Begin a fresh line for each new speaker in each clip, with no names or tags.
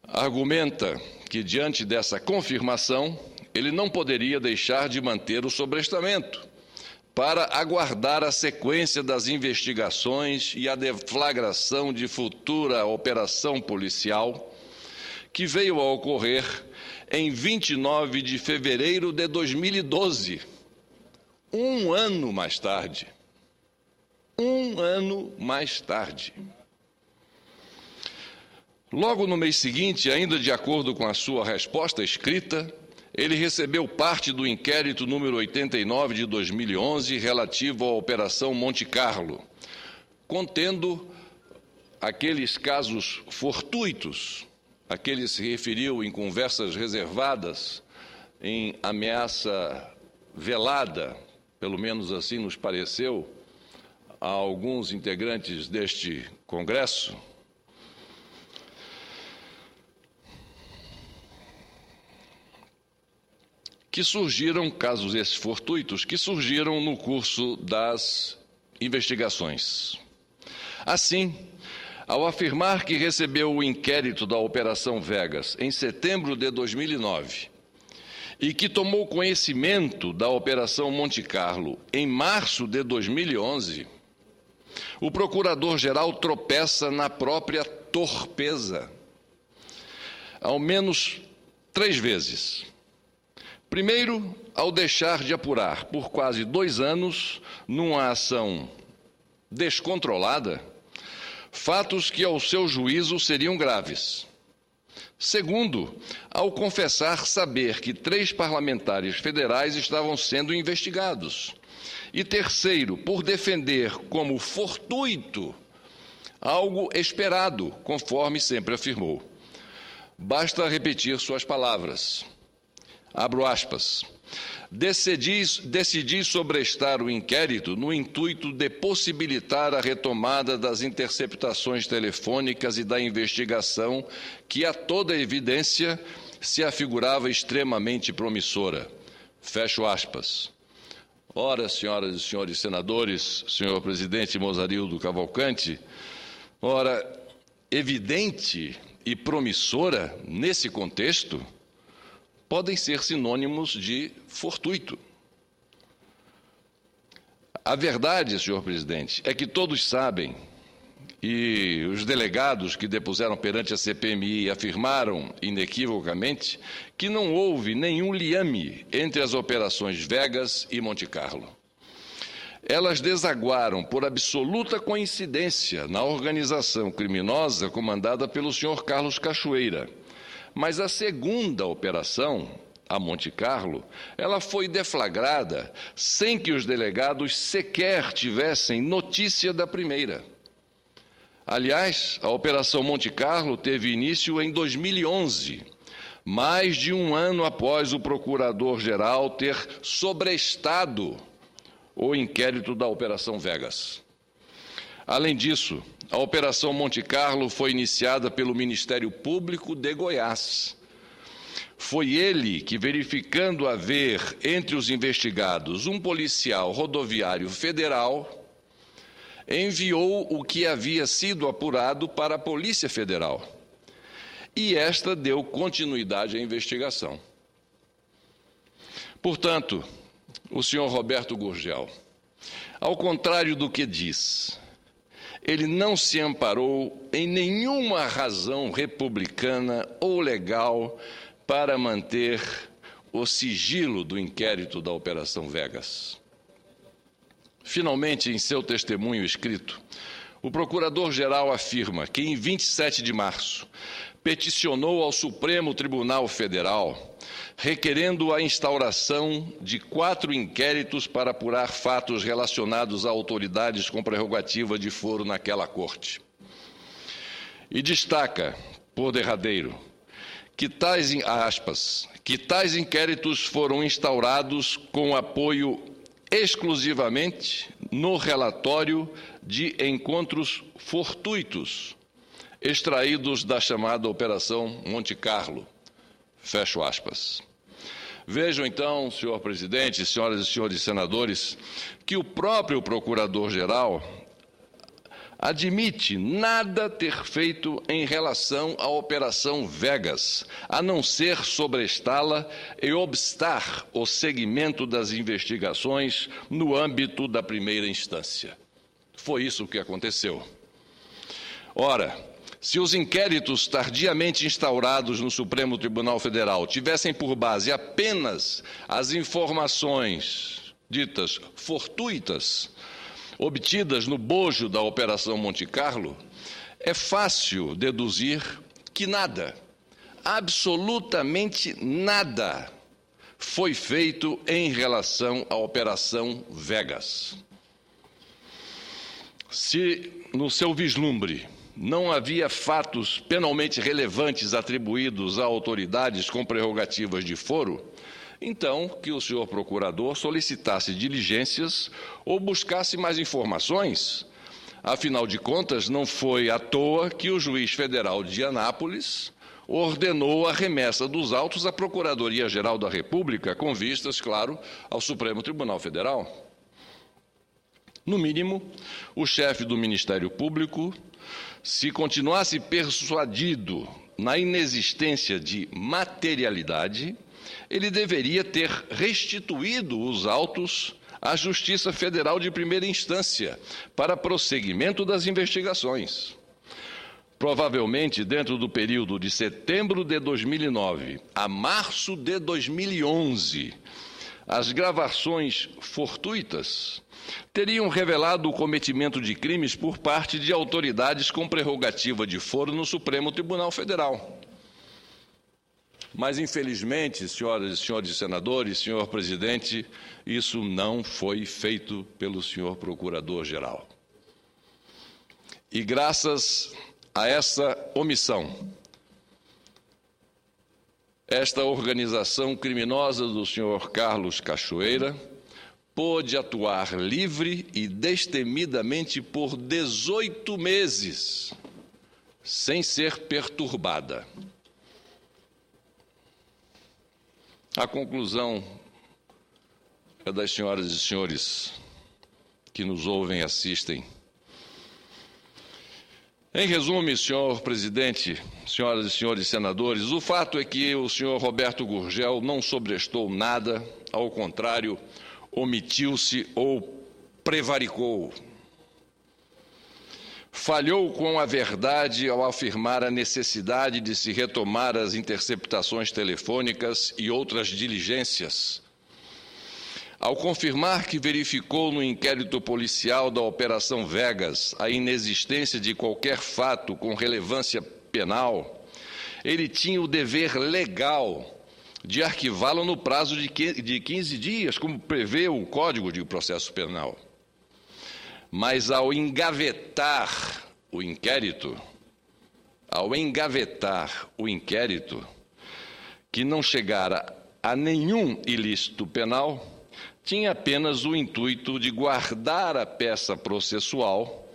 argumenta que, diante dessa confirmação, ele não poderia deixar de manter o sobrestamento para aguardar a sequência das investigações e a deflagração de futura operação policial, que veio a ocorrer em 29 de fevereiro de 2012, um ano mais tarde. Um ano mais tarde. Logo no mês seguinte, ainda de acordo com a sua resposta escrita, ele recebeu parte do inquérito número 89 de 2011, relativo à Operação Monte Carlo, contendo aqueles casos fortuitos a que ele se referiu em conversas reservadas, em ameaça velada, pelo menos assim nos pareceu, a alguns integrantes deste Congresso, que surgiram, casos esses fortuitos, que surgiram no curso das investigações. Assim, ao afirmar que recebeu o inquérito da Operação Vegas em setembro de 2009 e que tomou conhecimento da Operação Monte Carlo em março de 2011, o procurador-geral tropeça na própria torpeza, ao menos 3 vezes. Primeiro, ao deixar de apurar por quase 2 anos, numa ação descontrolada, fatos que, ao seu juízo, seriam graves. Segundo, ao confessar saber que 3 parlamentares federais estavam sendo investigados. E terceiro, por defender como fortuito algo esperado, conforme sempre afirmou. Basta repetir suas palavras. Abro aspas. Decidi sobrestar o inquérito no intuito de possibilitar a retomada das interceptações telefônicas e da investigação que, a toda evidência, se afigurava extremamente promissora. Fecho aspas. Ora, senhoras e senhores senadores, senhor presidente Mozarildo Cavalcante, ora, evidente e promissora, nesse contexto, podem ser sinônimos de fortuito. A verdade, senhor presidente, é que todos sabem, e os delegados que depuseram perante a CPMI afirmaram inequivocamente, que não houve nenhum liame entre as operações Vegas e Monte Carlo. Elas desaguaram por absoluta coincidência na organização criminosa comandada pelo senhor Carlos Cachoeira. Mas a segunda operação, a Monte Carlo, ela foi deflagrada sem que os delegados sequer tivessem notícia da primeira. Aliás, a Operação Monte Carlo teve início em 2011, mais de um ano após o procurador-geral ter sobrestado o inquérito da Operação Vegas. Além disso, a Operação Monte Carlo foi iniciada pelo Ministério Público de Goiás. Foi ele que, verificando haver entre os investigados um policial rodoviário federal, enviou o que havia sido apurado para a Polícia Federal. E esta deu continuidade à investigação. Portanto, o senhor Roberto Gurgel, ao contrário do que diz, ele não se amparou em nenhuma razão republicana ou legal para manter o sigilo do inquérito da Operação Vegas. Finalmente, em seu testemunho escrito, o procurador-geral afirma que, em 27 de março, peticionou ao Supremo Tribunal Federal, requerendo a instauração de 4 inquéritos para apurar fatos relacionados a autoridades com prerrogativa de foro naquela corte. E destaca, por derradeiro, que tais inquéritos foram instaurados com apoio exclusivamente no relatório de encontros fortuitos, extraídos da chamada Operação Monte Carlo. Fecho aspas. Vejam então, senhor presidente, senhoras e senhores senadores, que o próprio procurador-geral admite nada ter feito em relação à Operação Vegas, a não ser sobrestá-la e obstar o seguimento das investigações no âmbito da primeira instância. Foi isso que aconteceu. Ora, se os inquéritos tardiamente instaurados no Supremo Tribunal Federal tivessem por base apenas as informações ditas fortuitas, obtidas no bojo da Operação Monte Carlo, é fácil deduzir que nada, absolutamente nada, foi feito em relação à Operação Vegas. Se, no seu vislumbre, não havia fatos penalmente relevantes atribuídos a autoridades com prerrogativas de foro, então que o senhor procurador solicitasse diligências ou buscasse mais informações. Afinal de contas, não foi à toa que o juiz federal de Anápolis ordenou a remessa dos autos à Procuradoria-Geral da República, com vistas, claro, ao Supremo Tribunal Federal. No mínimo, o chefe do Ministério Público, se continuasse persuadido na inexistência de materialidade, ele deveria ter restituído os autos à Justiça Federal de primeira instância para prosseguimento das investigações. Provavelmente, dentro do período de setembro de 2009 a março de 2011, as gravações fortuitas teriam revelado o cometimento de crimes por parte de autoridades com prerrogativa de foro no Supremo Tribunal Federal. Mas, infelizmente, senhoras e senhores senadores, senhor presidente, isso não foi feito pelo senhor procurador-geral. E graças a essa omissão, esta organização criminosa do senhor Carlos Cachoeira pôde atuar livre e destemidamente por 18 meses, sem ser perturbada. A conclusão é das senhoras e senhores que nos ouvem e assistem. Em resumo, senhor presidente, senhoras e senhores senadores, o fato é que o senhor Roberto Gurgel não sobrestou nada, ao contrário, omitiu-se ou prevaricou. Falhou com a verdade ao afirmar a necessidade de se retomar as interceptações telefônicas e outras diligências. Ao confirmar que verificou no inquérito policial da Operação Vegas a inexistência de qualquer fato com relevância penal, ele tinha o dever legal de arquivá-lo no prazo de 15 dias, como prevê o Código de Processo Penal. Mas ao engavetar o inquérito, que não chegara a nenhum ilícito penal, tinha apenas o intuito de guardar a peça processual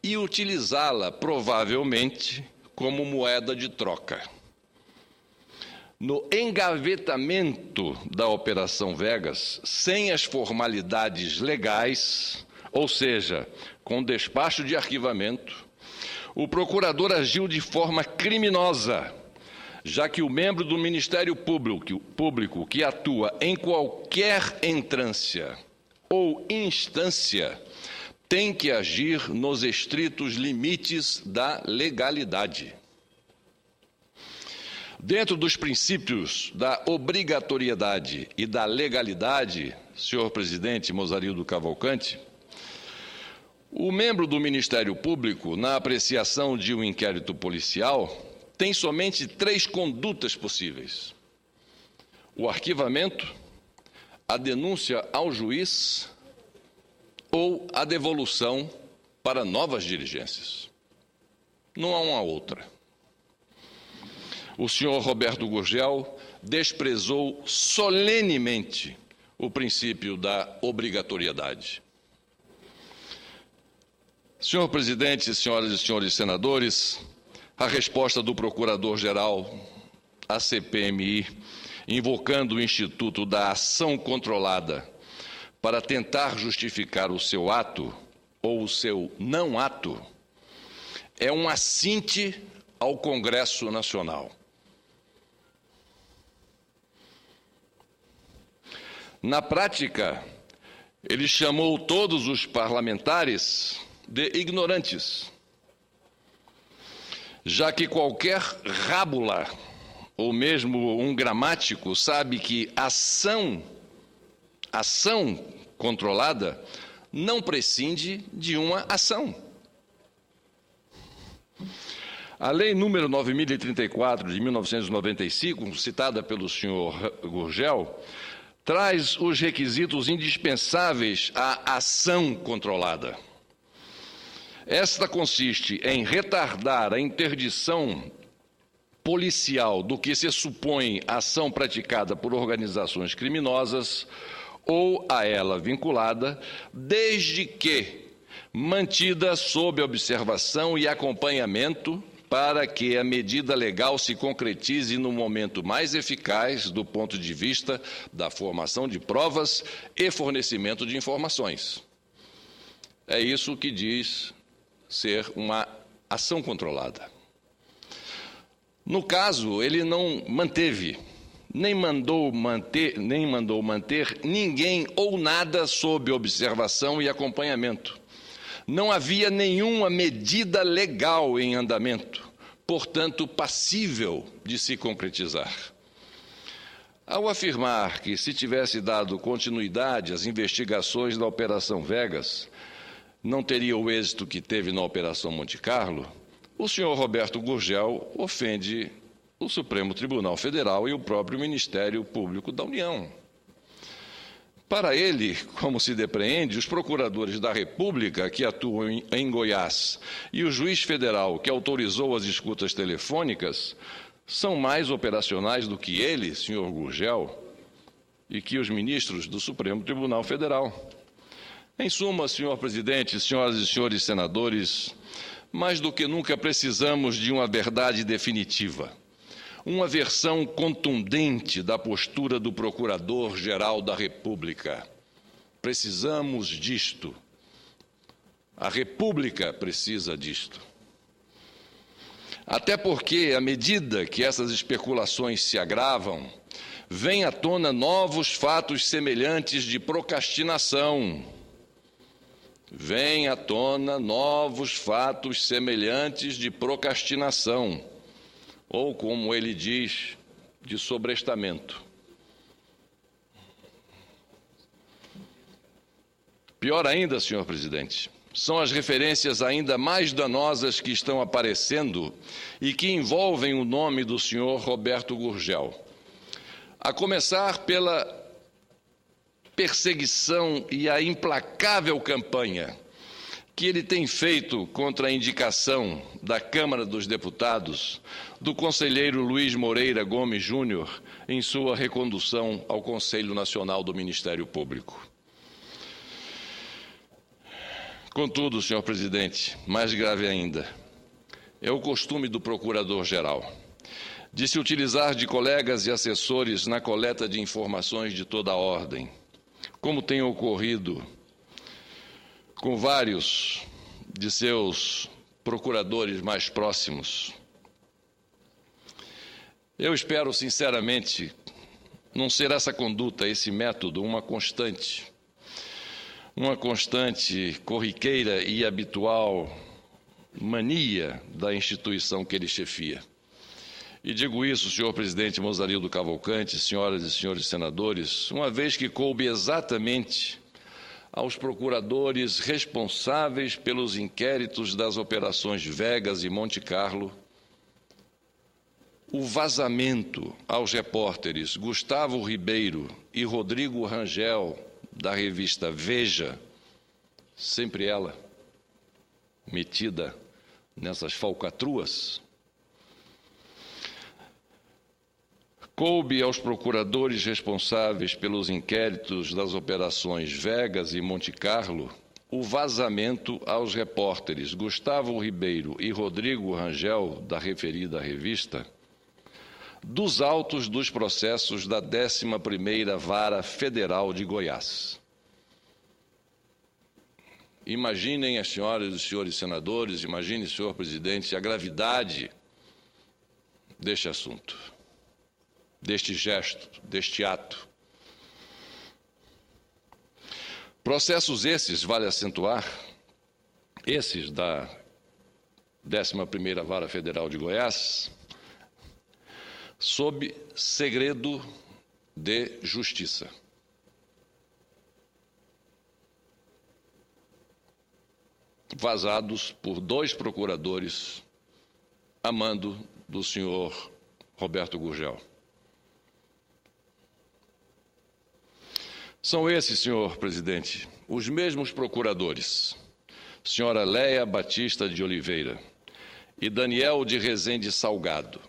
e utilizá-la, provavelmente, como moeda de troca. No engavetamento da Operação Vegas, sem as formalidades legais, ou seja, com despacho de arquivamento, o procurador agiu de forma criminosa, já que o membro do Ministério Público que atua em qualquer entrância ou instância tem que agir nos estritos limites da legalidade. Dentro dos princípios da obrigatoriedade e da legalidade, senhor presidente Mozarildo Cavalcante, o membro do Ministério Público, na apreciação de um inquérito policial, tem somente 3 condutas possíveis: o arquivamento, a denúncia ao juiz ou a devolução para novas diligências. Não há uma outra. O senhor Roberto Gurgel desprezou solenemente o princípio da obrigatoriedade. Senhor presidente, senhoras e senhores senadores, a resposta do Procurador-Geral à CPMI, invocando o Instituto da Ação Controlada para tentar justificar o seu ato ou o seu não ato, é um assinte ao Congresso Nacional. Na prática, ele chamou todos os parlamentares de ignorantes, já que qualquer rábula, ou mesmo um gramático, sabe que ação controlada não prescinde de uma ação. A Lei número 9.034, de 1995, citada pelo senhor Gurgel, traz os requisitos indispensáveis à ação controlada. Esta consiste em retardar a interdição policial do que se supõe ação praticada por organizações criminosas ou a ela vinculada, desde que mantida sob observação e acompanhamento para que a medida legal se concretize no momento mais eficaz do ponto de vista da formação de provas e fornecimento de informações. É isso que diz ser uma ação controlada. No caso, ele não manteve, nem mandou manter ninguém ou nada sob observação e acompanhamento. Não havia nenhuma medida legal em andamento, portanto, passível de se concretizar. Ao afirmar que, se tivesse dado continuidade às investigações da Operação Vegas, não teria o êxito que teve na Operação Monte Carlo, o senhor Roberto Gurgel ofende o Supremo Tribunal Federal e o próprio Ministério Público da União. Para ele, como se depreende, os procuradores da República que atuam em Goiás e o juiz federal que autorizou as escutas telefônicas são mais operacionais do que ele, senhor Gurgel, e que os ministros do Supremo Tribunal Federal. Em suma, senhor presidente, senhoras e senhores senadores, mais do que nunca precisamos de uma verdade definitiva, uma versão contundente da postura do Procurador-Geral da República. Precisamos disto. A República precisa disto. Até porque, à medida que essas especulações se agravam, vêm à tona novos fatos semelhantes de procrastinação. Vêm à tona novos fatos semelhantes de procrastinação, ou, como ele diz, de sobrestamento. Pior ainda, senhor presidente, são as referências ainda mais danosas que estão aparecendo e que envolvem o nome do senhor Roberto Gurgel. A começar pela perseguição e a implacável campanha que ele tem feito contra a indicação da Câmara dos Deputados do conselheiro Luiz Moreira Gomes Júnior em sua recondução ao Conselho Nacional do Ministério Público. Contudo, senhor presidente, mais grave ainda, é o costume do Procurador-Geral de se utilizar de colegas e assessores na coleta de informações de toda a ordem, como tem ocorrido com vários de seus procuradores mais próximos. Eu espero, sinceramente, não ser essa conduta, esse método, uma constante corriqueira e habitual mania da instituição que ele chefia. E digo isso, senhor presidente Mozarildo Cavalcante, senhoras e senhores senadores, uma vez que coube exatamente aos procuradores responsáveis pelos inquéritos das operações Vegas e Monte Carlo, o vazamento aos repórteres Gustavo Ribeiro e Rodrigo Rangel, da revista Veja, sempre ela metida nessas falcatruas, coube aos procuradores responsáveis pelos inquéritos das operações Vegas e Monte Carlo o vazamento aos repórteres Gustavo Ribeiro e Rodrigo Rangel, da referida revista, dos autos dos processos da 11ª Vara Federal de Goiás. Imaginem as senhoras e os senhores senadores, imagine, senhor presidente, a gravidade deste assunto, deste gesto, deste ato. Processos esses, vale acentuar, esses da 11ª Vara Federal de Goiás, sob segredo de justiça. Vazados por 2 procuradores a mando do senhor Roberto Gurgel. São esses, senhor presidente, os mesmos procuradores, senhora Léia Batista de Oliveira e Daniel de Rezende Salgado,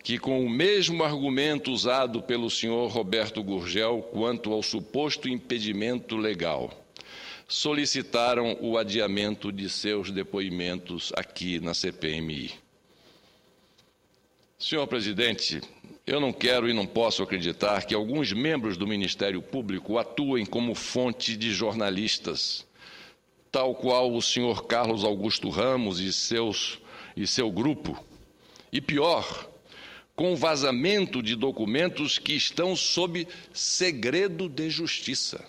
que, com o mesmo argumento usado pelo senhor Roberto Gurgel quanto ao suposto impedimento legal, solicitaram o adiamento de seus depoimentos aqui na CPMI. Senhor presidente, eu não quero e não posso acreditar que alguns membros do Ministério Público atuem como fonte de jornalistas, tal qual o senhor Carlos Augusto Ramos e seu grupo. E pior, com vazamento de documentos que estão sob segredo de justiça.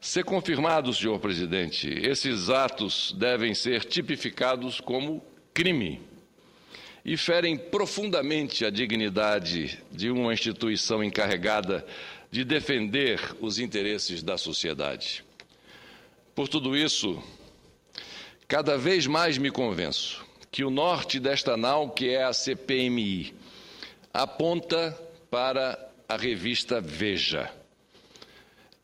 Se confirmado, senhor presidente, esses atos devem ser tipificados como crime e ferem profundamente a dignidade de uma instituição encarregada de defender os interesses da sociedade. Por tudo isso, cada vez mais me convenço que o norte desta nau, que é a CPMI, aponta para a revista Veja.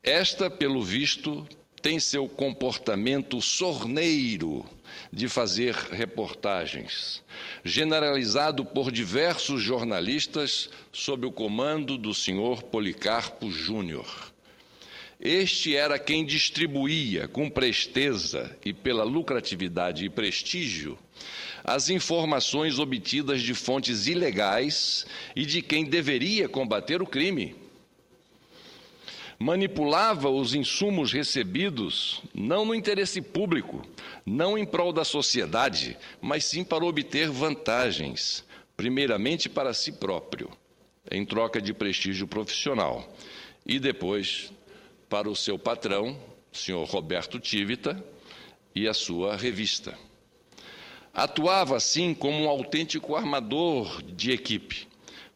Esta, pelo visto, tem seu comportamento sorneiro de fazer reportagens, generalizado por diversos jornalistas sob o comando do senhor Policarpo Júnior. Este era quem distribuía com presteza e pela lucratividade e prestígio as informações obtidas de fontes ilegais e de quem deveria combater o crime. Manipulava os insumos recebidos não no interesse público, não em prol da sociedade, mas sim para obter vantagens, primeiramente para si próprio, em troca de prestígio profissional, e depois para o seu patrão, senhor Roberto Tivita, e a sua revista. Atuava assim como um autêntico armador de equipe,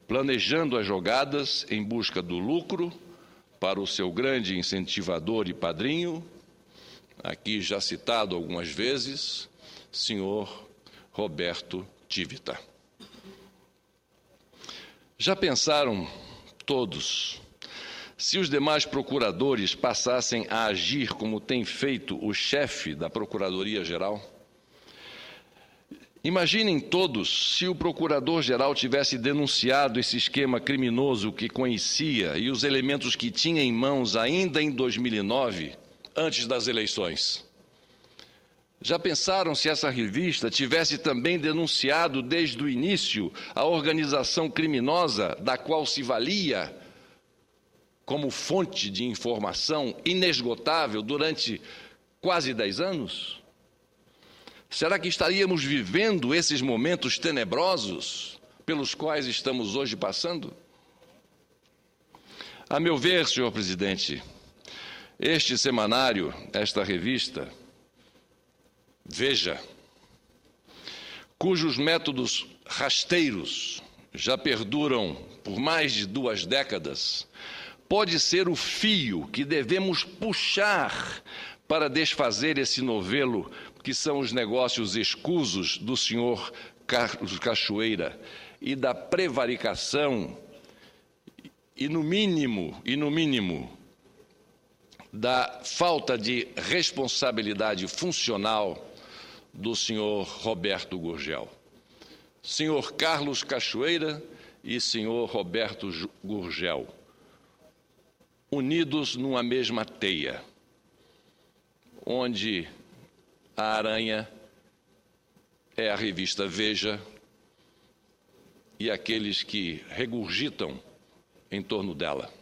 planejando as jogadas em busca do lucro para o seu grande incentivador e padrinho, aqui já citado algumas vezes, senhor Roberto Tivita. Já pensaram todos, se os demais procuradores passassem a agir como tem feito o chefe da Procuradoria-Geral? Imaginem todos se o procurador-geral tivesse denunciado esse esquema criminoso que conhecia e os elementos que tinha em mãos ainda em 2009, antes das eleições. Já pensaram se essa revista tivesse também denunciado desde o início a organização criminosa da qual se valia como fonte de informação inesgotável durante quase 10 anos? Será que estaríamos vivendo esses momentos tenebrosos pelos quais estamos hoje passando? A meu ver, senhor presidente, este semanário, esta revista, Veja, cujos métodos rasteiros já perduram por mais de 2 décadas, pode ser o fio que devemos puxar para desfazer esse novelo que são os negócios escusos do senhor Carlos Cachoeira e da prevaricação e, no mínimo, da falta de responsabilidade funcional do senhor Roberto Gurgel. Senhor Carlos Cachoeira e senhor Roberto Gurgel, unidos numa mesma teia, onde a aranha é a revista Veja e aqueles que regurgitam em torno dela.